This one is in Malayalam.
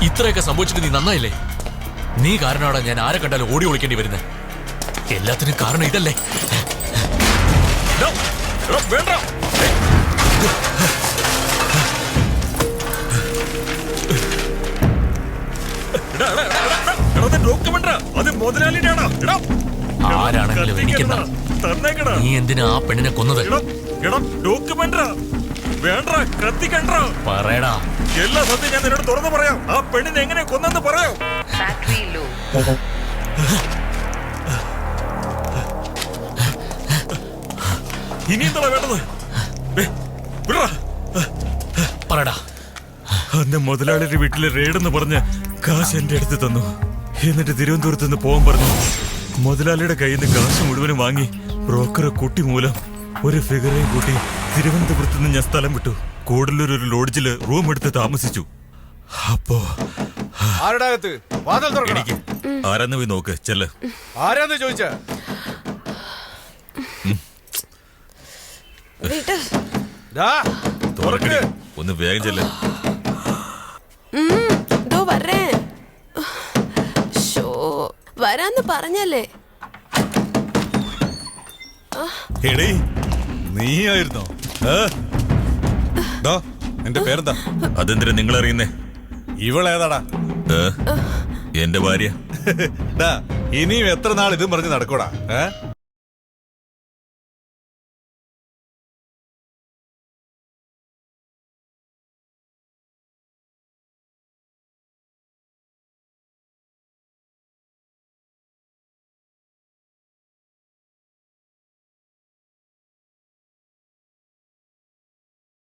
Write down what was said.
ഇത്രയൊക്കെ സംഭവിച്ചിട്ട് നീ നന്നായില്ലേ? നീ കാരണമാണ് ഞാൻ ആരെ കണ്ടാലും ഓടി ഒളിക്കേണ്ടി വരുന്നത്. എല്ലാത്തിനും കാരണം ഇതല്ലേ? ആരാണെങ്കിലും എനിക്കെന്താ? നീ എന്തിനാ ആ പെണ്ണിനെ കൊന്നത്? പറയടാ. എല്ലാ സത്യം ഞാൻ നിന്നോട് തുറന്നു പറയാം. ആ പെണ്ണിനെ എങ്ങനെ കൊന്നെന്ന് പറയാം. ഇനി എന്താ വേണ്ടത്? പറയടാ. അന്ന് മുതലാളിയുടെ വീട്ടിലെ റെയ്ഡെന്ന് പറഞ്ഞ് കാശ് എന്റെ അടുത്ത് തന്നു. എന്നിട്ട് തിരുവനന്തപുരത്ത് നിന്ന് പോകാൻ പറഞ്ഞു. മുതലാളിയുടെ കയ്യിൽ നിന്ന് കാശ് മുഴുവനും വാങ്ങി ബ്രോക്കറെ കൂട്ടി മൂലം ഒരു ഫിഗറേയും കൂട്ടി തിരുവനന്തപുരത്ത് നിന്ന് ഞാൻ സ്ഥലം വിട്ടു. കൂടല്ലൂർ ഒരു ലോഡ്ജില് റൂം എടുത്ത് താമസിച്ചു. അപ്പോ എനിക്ക് ആരാന്ന് പോയി നോക്ക്. ചെല്ല്. ആരാന്ന് ചോദിച്ച ഒന്ന് വേഗം ചെല്ല്. വരാന്ന് പറഞ്ഞല്ലേ? എടീ, നീയായിരുന്നോ? എന്റെ പേരെന്താ? അതെന്തിനാ നിങ്ങൾ അറിയുന്നേ? ഇവളേതാടാ? എന്റെ ഭാര്യ. ഇനിയും എത്ര നാൾ ഇതും പറഞ്ഞ് നടക്കൂടാ?